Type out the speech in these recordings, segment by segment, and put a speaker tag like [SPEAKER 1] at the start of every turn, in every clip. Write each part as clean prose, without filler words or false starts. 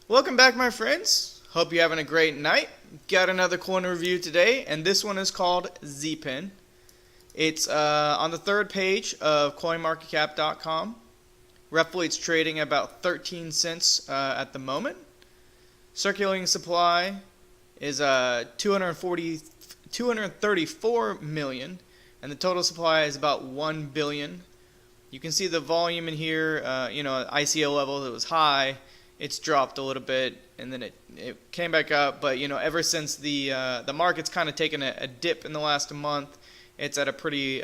[SPEAKER 1] Welcome back, my friends. Hope you're having a great night. Got another coin review today, and this one is called Zeepin. It's on the third page of CoinMarketCap.com. Roughly, it's trading about 13 cents at the moment. Circulating supply is 234 million, and the total supply is about 1 billion. You can see the volume in here. ICO level, it was high. It's dropped a little bit, and then it came back up. But ever since the market's kind of taken a dip in the last month, it's at a pretty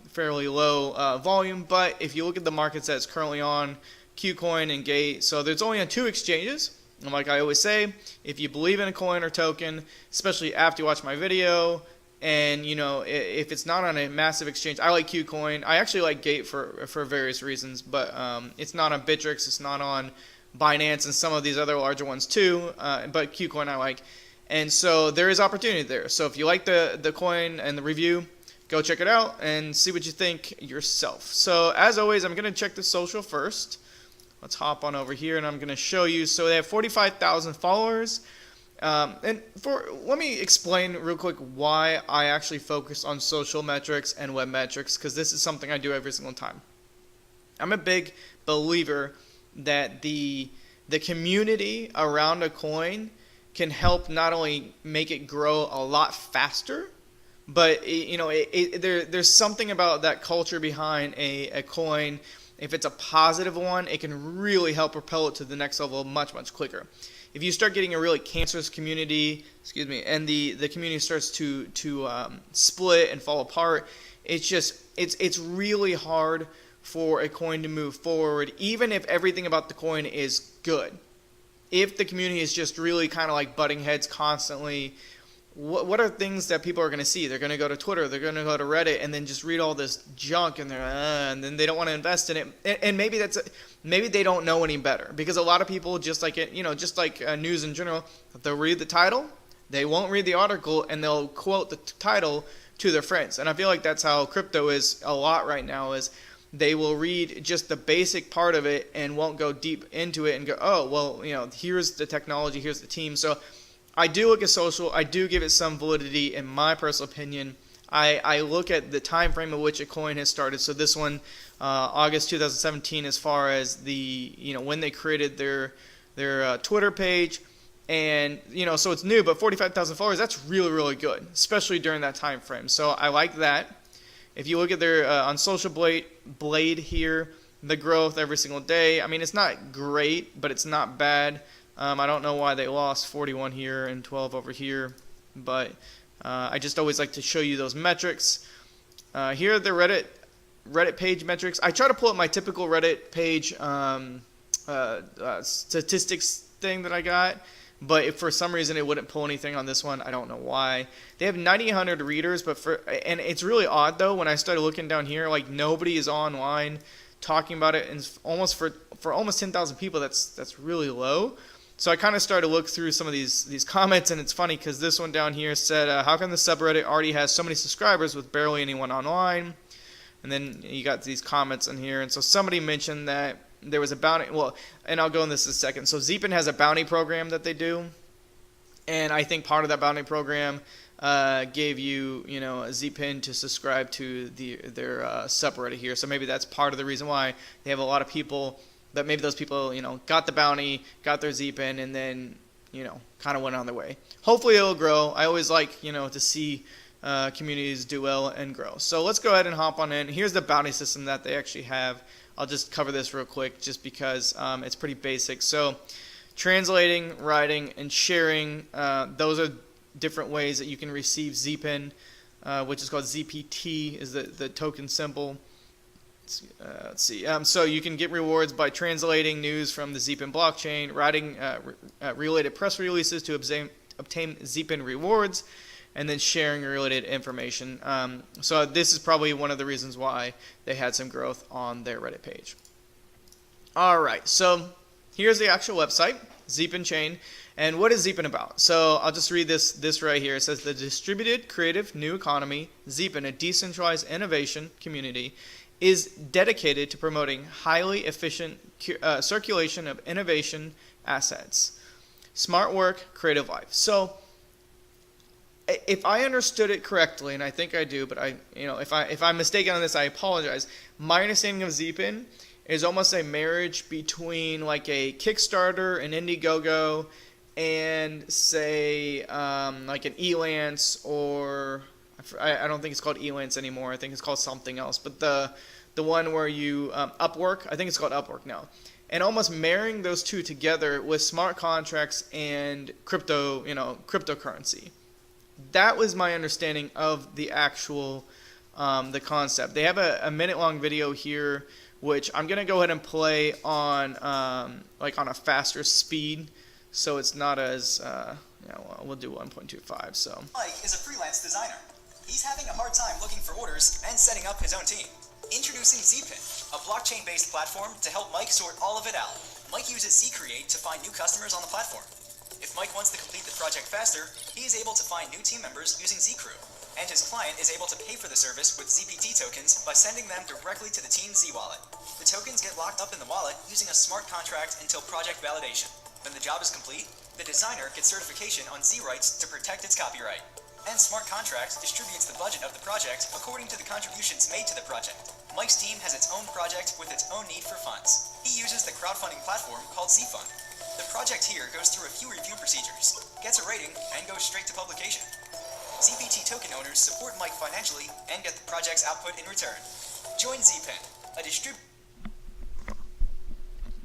[SPEAKER 1] fairly low volume. But if you look at the markets that it's currently on, KuCoin and Gate, so there's only on 2 exchanges. And like I always say, if you believe in a coin or token, especially after you watch my video, and if it's not on a massive exchange, I like KuCoin. I actually like Gate for various reasons, but it's not on Bittrex, it's not on Binance and some of these other larger ones too, but KuCoin I like. And so there is opportunity there. So if you like the coin and the review, go check it out and see what you think yourself. So as always, I'm going to check the social first. Let's hop on over here and I'm going to show you. So they have 45,000 followers. Let me explain real quick why I actually focus on social metrics and web metrics, because this is something I do every single time. I'm a big believer that the community around a coin can help not only make it grow a lot faster, but there's something about that culture behind a coin. If it's a positive one, it can really help propel it to the next level much quicker. If you start getting a really cancerous community, and the community starts to split and fall apart, it's really hard for a coin to move forward, even if everything about the coin is good. If the community is just really kind of like butting heads constantly, what are things that people are going to see? They're going to go to Twitter, they're going to go to Reddit, and then just read all this junk, and and then they don't want to invest in it. And maybe maybe they don't know any better, because a lot of people, just like news in general, they'll read the title, they won't read the article, and they'll quote the title to their friends. And I feel like that's how crypto is a lot right now. Is they will read just the basic part of it and won't go deep into it and go, oh, well, here's the technology, here's the team. So I do look at social. I do give it some validity in my personal opinion. I look at the time frame in which a coin has started. So this one, August 2017, as far as when they created their Twitter page. And, so it's new, but 45,000 followers, that's really good, especially during that time frame. So I like that. If you look at their on Social Blade here, the growth every single day, I mean, it's not great, but it's not bad. I don't know why they lost 41 here and 12 over here, but I just always like to show you those metrics. Here are the Reddit page metrics. I try to pull up my typical Reddit page statistics thing that I got, but if for some reason it wouldn't pull anything on this one, I don't know why. They have 9,800 readers, and it's really odd though, when I started looking down here, like nobody is online talking about it, and for almost 10,000 people, that's really low. So I kind of started to look through some of these comments, and it's funny because this one down here said, how come the subreddit already has so many subscribers with barely anyone online? And then you got these comments in here, and so somebody mentioned that there was a bounty, and I'll go in this in a second. So Zeepin has a bounty program that they do, and I think part of that bounty program gave you, a Zeepin to subscribe to their subreddit here. So maybe that's part of the reason why they have a lot of people, that maybe those people, got the bounty, got their Zeepin, and then, kind of went on their way. Hopefully it'll grow. I always like, to see communities do well and grow. So let's go ahead and hop on in. Here's the bounty system that they actually have. I'll just cover this real quick just because it's pretty basic. So translating, writing, and sharing, those are different ways that you can receive Zeepin, which is called ZPT, is the token symbol. Let's see. So you can get rewards by translating news from the Zeepin blockchain, writing related press releases to obtain Zeepin rewards, and then sharing related information. So this is probably one of the reasons why they had some growth on their Reddit page. All right, so here's the actual website, Zeepin Chain. And what is Zeepin about? So I'll just read this right here. It says, the distributed creative new economy, Zeepin, a decentralized innovation community, is dedicated to promoting highly efficient circulation of innovation assets. smart work, creative life. So if I understood it correctly, and I think I do, but if I'm mistaken on this, I apologize. My understanding of Zeepin is almost a marriage between like a Kickstarter, an Indiegogo, and say like an Elance, or I don't think it's called Elance anymore. I think it's called something else. But the one where you Upwork, I think it's called Upwork now, and almost marrying those two together with smart contracts and cryptocurrency. That was my understanding of the actual the concept. They have a minute-long video here, which I'm gonna go ahead and play on like on a faster speed, so it's not as we'll do 1.25. So
[SPEAKER 2] Mike is a freelance designer. He's having a hard time looking for orders and setting up his own team. Introducing Zeepin, a blockchain-based platform to help Mike sort all of it out. Mike uses Zcreate to find new customers on the platform. If Mike wants to complete the project faster, he is able to find new team members using Zcrew, and his client is able to pay for the service with ZPT tokens by sending them directly to the team's Z-wallet. The tokens get locked up in the wallet using a smart contract until project validation. When the job is complete, the designer gets certification on Z rights to protect its copyright. And smart contracts distributes the budget of the project according to the contributions made to the project. Mike's team has its own project with its own need for funds. He uses the crowdfunding platform called Zfund. The project here goes through a few review procedures, gets a rating, and goes straight to publication. ZPT token owners support Mike financially and get the project's output in return. Join Zeepin, a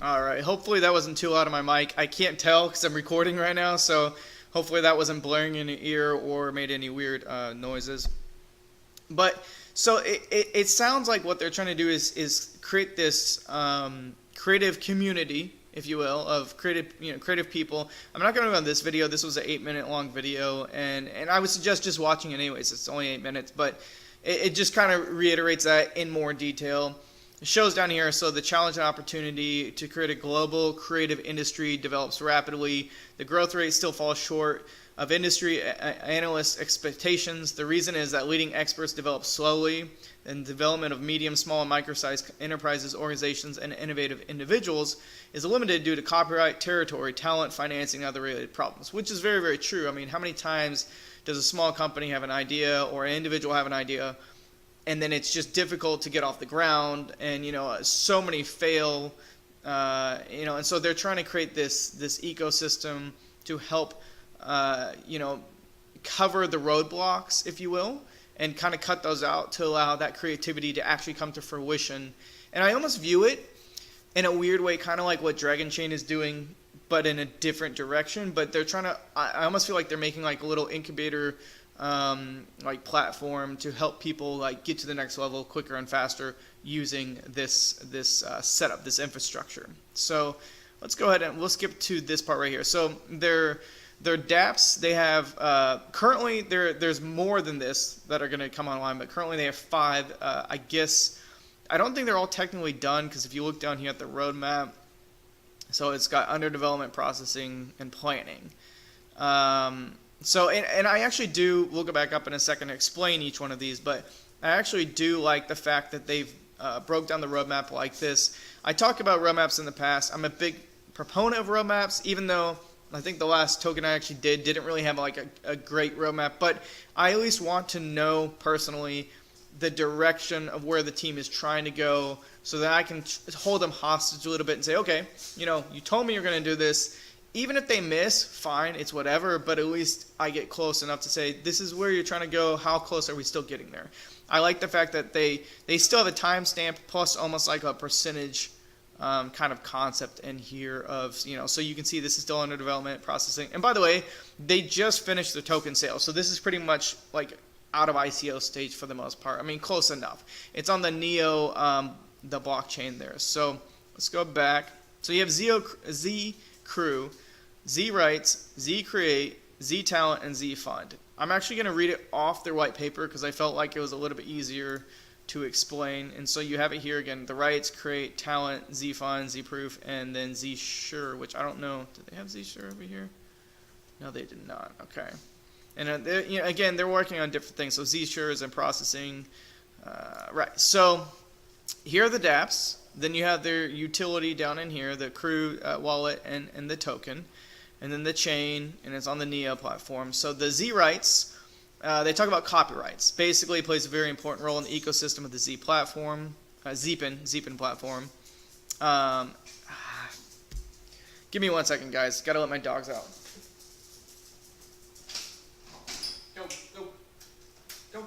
[SPEAKER 1] Alright, hopefully that wasn't too loud on my mic. I can't tell because I'm recording right now, so hopefully that wasn't blaring in your ear or made any weird noises. But so it sounds like what they're trying to do is create this creative community, if you will, of creative people. I'm not going to go on this video. This was an 8-minute long video, and I would suggest just watching it anyways. It's only 8 minutes, but it just kind of reiterates that in more detail. It shows down here, so the challenge and opportunity to create a global creative industry develops rapidly. The growth rate still falls short of industry analysts' expectations. The reason is that leading experts develop slowly, and development of medium, small, and micro-sized enterprises, organizations, and innovative individuals is limited due to copyright, territory, talent, financing, and other related problems, which is very, very true. I mean, how many times does a small company have an idea or an individual have an idea, and then it's just difficult to get off the ground, and so many fail, and so they're trying to create this ecosystem to help cover the roadblocks, if you will, and kind of cut those out to allow that creativity to actually come to fruition. And I almost view it in a weird way, kind of like what Dragon Chain is doing, but in a different direction. But they're trying to, I almost feel like they're making like a little incubator like platform to help people like get to the next level quicker and faster using this setup, this infrastructure. So let's go ahead and we'll skip to this part right here. So their dApps, they have currently there's more than this that are going to come online, but currently they have 5. I guess I don't think they're all technically done, because if you look down here at the roadmap, so it's got under development, processing, and planning. So I actually do, we'll go back up in a second to explain each one of these, but I actually do like the fact that they've broke down the roadmap like this. I talked about roadmaps in the past. I'm a big proponent of roadmaps, even though I think the last token I actually didn't really have like a great roadmap, but I at least want to know personally the direction of where the team is trying to go, so that I can hold them hostage a little bit and say, okay, you told me you're going to do this. Even if they miss, fine, it's whatever, but at least I get close enough to say, this is where you're trying to go, how close are we still getting there? I like the fact that they still have a timestamp plus almost like a percentage kind of concept in here of, so you can see this is still under development, processing. And by the way, they just finished the token sale, so this is pretty much like out of ICO stage for the most part. I mean, close enough. It's on the Neo, the blockchain there. So let's go back. So you have Zcrew, Z Rights, Zcreate, Z Talent, and Zfund. I'm actually going to read it off their white paper because I felt like it was a little bit easier to explain. And so you have it here again: the rights, create, talent, Zfund, Zproof, and then Zsure, which I don't know. Did they have Zsure over here? No, they did not. Okay. And again, they're working on different things. So Zsure is in processing. Right. So here are the dApps. Then you have their utility down in here, the Crew wallet and the token. and then the chain, and it's on the Neo platform. So the Z rights, they talk about copyrights. Basically, it plays a very important role in the ecosystem of the Z platform, Zeepin platform. Give me 1 second, guys. Gotta let my dogs out. Go.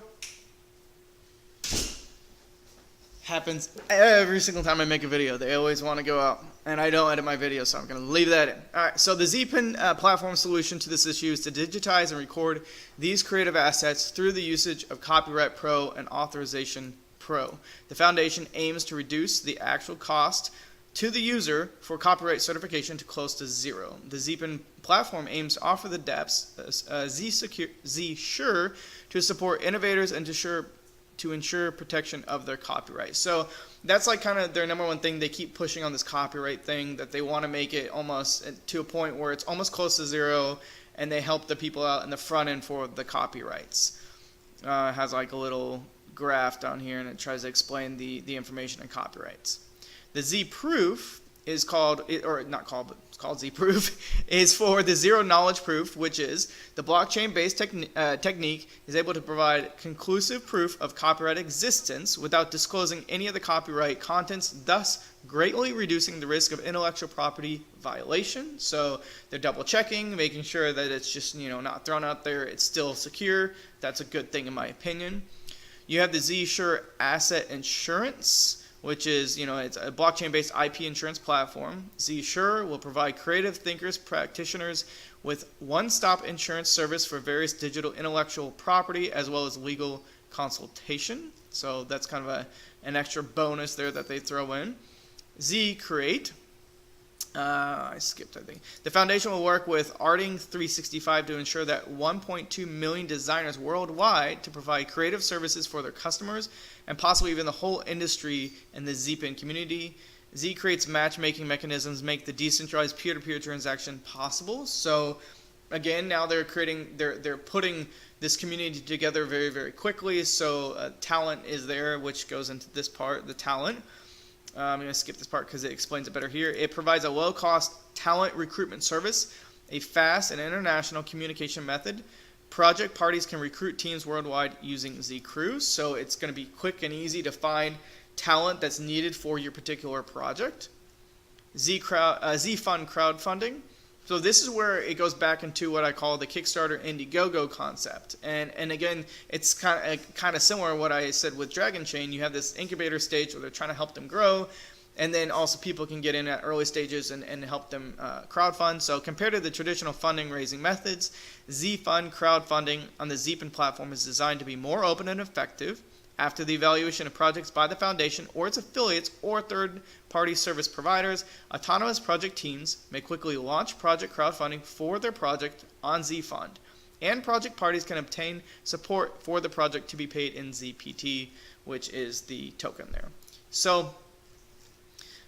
[SPEAKER 1] Happens every single time I make a video. They always want to go out, and I don't edit my videos, so I'm going to leave that in. All right, so the Zeepin platform solution to this issue is to digitize and record these creative assets through the usage of Copyright Pro and Authorization Pro. The foundation aims to reduce the actual cost to the user for copyright certification to close to zero. The Zeepin platform aims to offer the dApps Z-Sure to support innovators and to ensure protection of their copyright. So that's like kind of their number one thing. They keep pushing on this copyright thing, that they want to make it almost to a point where it's almost close to zero, and they help the people out in the front end for the copyrights. It has like a little graph down here, and it tries to explain the information on copyrights. The Z-Proof is called, or not called, but it's called Z-Proof, is for the zero knowledge proof, which is the blockchain-based technique is able to provide conclusive proof of copyright existence without disclosing any of the copyright contents, thus greatly reducing the risk of intellectual property violation. So they're double checking, making sure that it's just, not thrown out there, it's still secure. That's a good thing in my opinion. You have the Z-Sure Asset Insurance, which is, it's a blockchain-based IP insurance platform. Z-Sure will provide creative thinkers, practitioners with one-stop insurance service for various digital intellectual property as well as legal consultation. So that's kind of an extra bonus there that they throw in. Z-Create. I skipped, I think. The foundation will work with Arting 365 to ensure that 1.2 million designers worldwide to provide creative services for their customers and possibly even the whole industry and the Zeepin community. Z creates matchmaking mechanisms, make the decentralized peer-to-peer transaction possible. So again, now they're putting this community together very, very quickly. So talent is there, which goes into this part, the talent. I'm going to skip this part because it explains it better here. It provides a low-cost talent recruitment service, a fast and international communication method. Project parties can recruit teams worldwide using Z-Crew, so it's going to be quick and easy to find talent that's needed for your particular project. Z-Fund crowdfunding. So this is where it goes back into what I call the Kickstarter Indiegogo concept. And again, it's kind of similar to what I said with Dragon Chain. You have this incubator stage where they're trying to help them grow, and then also people can get in at early stages and help them crowdfund. So compared to the traditional funding raising methods, Z-Fund crowdfunding on the Zeepin platform is designed to be more open and effective. After the evaluation of projects by the foundation or its affiliates or third-party service providers, autonomous project teams may quickly launch project crowdfunding for their project on Z-Fund, and project parties can obtain support for the project to be paid in ZPT, which is the token there. So,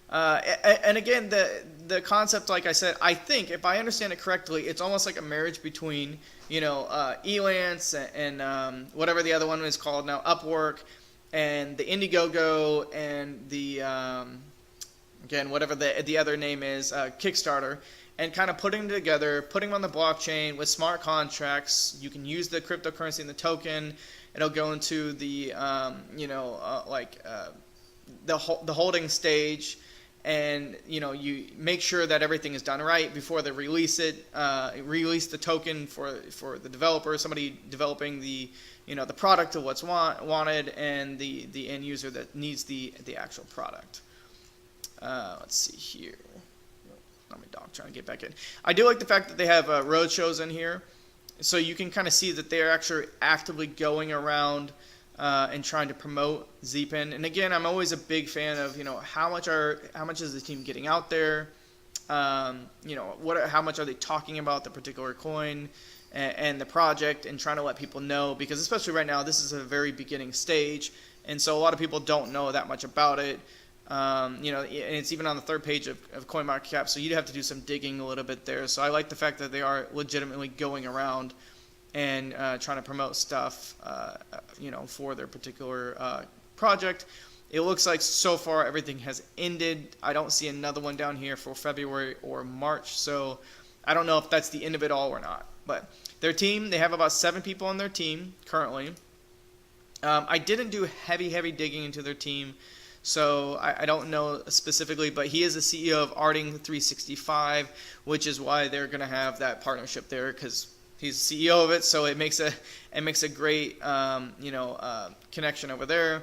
[SPEAKER 1] and again, the concept, like I said, I think, if I understand it correctly, it's almost like a marriage between Elance and whatever the other one is called now, Upwork, and the Indiegogo, and the again, whatever the other name is, Kickstarter, and kind of putting them together, putting them on the blockchain with smart contracts. You can use the cryptocurrency and the token. It'll go into the the holding stage. And you make sure that everything is done right before they release it. Release the token for the developer, somebody developing the the product of what's wanted, and the end user that needs the actual product. Let's see here. Not my dog trying to get back in. I do like the fact that they have road shows in here, so you can kind of see that they're actually actively going around and trying to promote Zeepin. And again, I'm always a big fan of how much is the team getting out there, how much are they talking about the particular coin and the project, and trying to let people know, because especially right now this is a very beginning stage, and so a lot of people don't know that much about it. And it's even on the third page of CoinMarketCap, so you'd have to do some digging a little bit there. So I like the fact that they are legitimately going around and trying to promote stuff, for their particular project. It looks like so far everything has ended. I don't see another one down here for February or March, so I don't know if that's the end of it all or not. But their team, they have about 7 people on their team currently. I didn't do heavy digging into their team, so I don't know specifically, but he is the CEO of Arting 365, which is why they're going to have that partnership there, because he's the CEO of it, so it makes a great connection over there.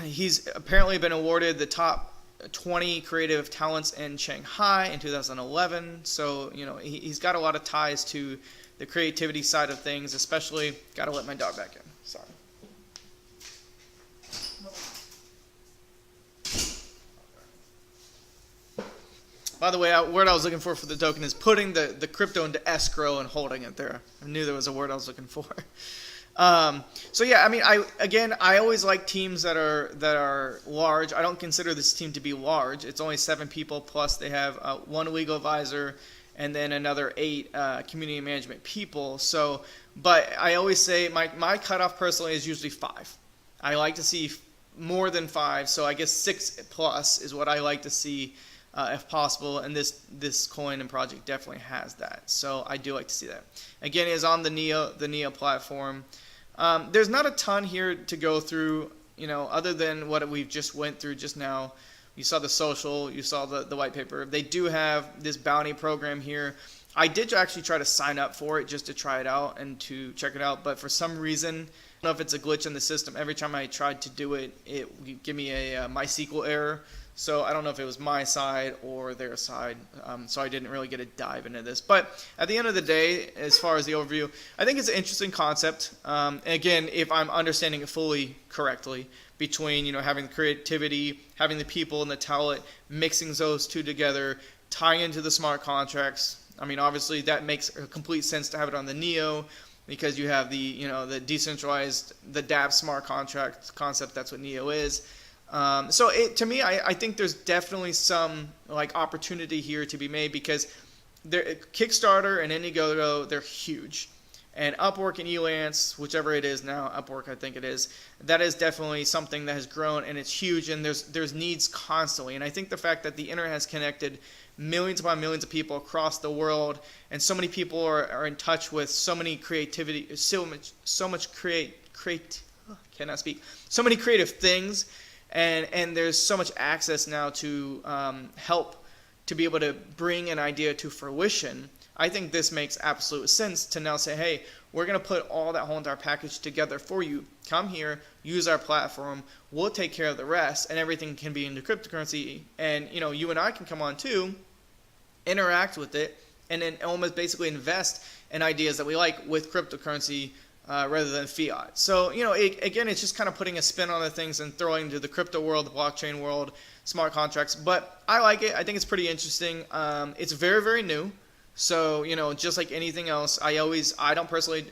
[SPEAKER 1] He's apparently been awarded the top 20 creative talents in Shanghai in 2011, so he's got a lot of ties to the creativity side of things, especially. Gotta let my dog back in. Sorry. By the way, the word I was looking for the token is putting the crypto into escrow and holding it there. I knew there was a word I was looking for. So yeah, I mean, I always like teams that are large. I don't consider this team to be large. It's only 7 people, plus they have 1 legal advisor and then another 8 community management people. So, but I always say my cutoff personally is usually 5. I like to see more than 5, so I guess 6 plus is what I like to see if possible, and this coin and project definitely has that. So I do like to see that. Again, it is on the Neo platform. There's not a ton here to go through, other than what we've just went through just now. You saw the social, you saw the white paper. They do have this bounty program here. I did actually try to sign up for it just to try it out and to check it out, but for some reason, I don't know if it's a glitch in the system. Every time I tried to do it, it would give me a MySQL error. So I don't know if it was my side or their side, so I didn't really get a dive into this. But at the end of the day, as far as the overview, I think it's an interesting concept. Again, if I'm understanding it fully correctly, between having the creativity, having the people and the talent, mixing those two together, tying into the smart contracts. I mean, obviously that makes complete sense to have it on the Neo, because you have the decentralized, the dApp smart contract concept. That's what Neo is. So to me, I think there's definitely some opportunity here to be made, because Kickstarter and Indiegogo, they're huge, and Upwork and Elance, whichever it is now, Upwork I think it is, that is definitely something that has grown, and it's huge, and there's needs constantly. And I think the fact that the internet has connected millions upon millions of people across the world, and so many people are in touch with so many creativity, so much cannot speak, so many creative things. And there's so much access now to help to be able to bring an idea to fruition. I think this makes absolute sense to now say, hey, we're going to put all that whole entire package together for you. Come here, use our platform. We'll take care of the rest, and everything can be into cryptocurrency. And you and I can come on too, interact with it, and then almost basically invest in ideas that we like with cryptocurrency. Rather than fiat. So, again, it's just kind of putting a spin on the things and throwing into the crypto world, the blockchain world, smart contracts. But I like it. I think it's pretty interesting. It's very, very new. So, just like anything else, I don't personally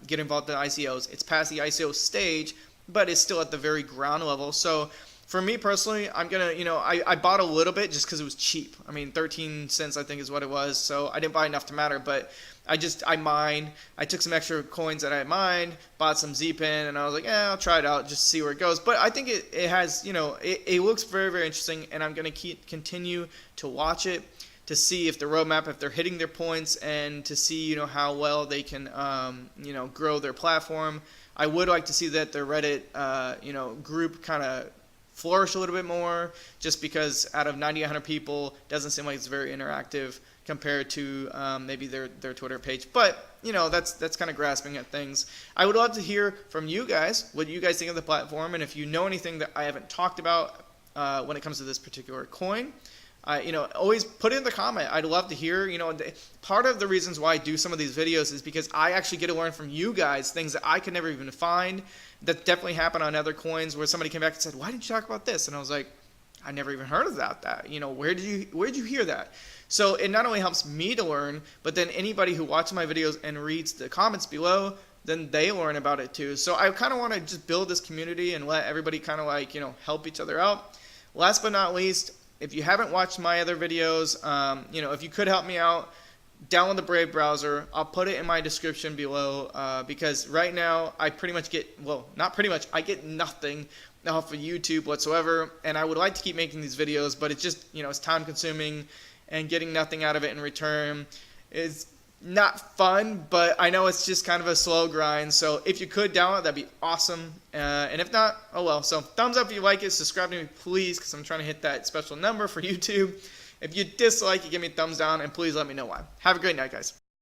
[SPEAKER 1] get involved in ICOs. It's past the ICO stage, but it's still at the very ground level. So, for me personally, I'm going to, I bought a little bit just because it was cheap. I mean, 13 cents I think is what it was. So, I didn't buy enough to matter, but I mined. I took some extra coins that I mined, bought some Zeepin, and I was like, I'll try it out just to see where it goes. But I think it has, it looks very, very interesting, and I'm going to continue to watch it to see if the roadmap, if they're hitting their points, and to see, how well they can, grow their platform. I would like to see that their Reddit, group kind of flourish a little bit more, just because out of 90, 100 people, doesn't seem like it's very interactive compared to maybe their Twitter page. But, that's kind of grasping at things. I would love to hear from you guys, what you guys think of the platform, and if you know anything that I haven't talked about when it comes to this particular coin, always put it in the comment. I'd love to hear. Part of the reasons why I do some of these videos is because I actually get to learn from you guys things that I could never even find, that definitely happen on other coins, where somebody came back and said, why didn't you talk about this? And I was like, I never even heard about that. Where did you hear that? So it not only helps me to learn, but then anybody who watches my videos and reads the comments below, then they learn about it too. So I kind of want to just build this community and let everybody kind of help each other out. Last but not least, if you haven't watched my other videos, if you could help me out, download the Brave browser. I'll put it in my description below, because right now I pretty much get, I get nothing off of YouTube whatsoever, and I would like to keep making these videos, but it's just, it's time consuming, and getting nothing out of it in return is not fun, but I know it's just kind of a slow grind. So if you could download, that'd be awesome. And if not, oh well. So thumbs up if you like it. Subscribe to me, please, because I'm trying to hit that special number for YouTube. If you dislike it, give me a thumbs down, and please let me know why. Have a great night, guys.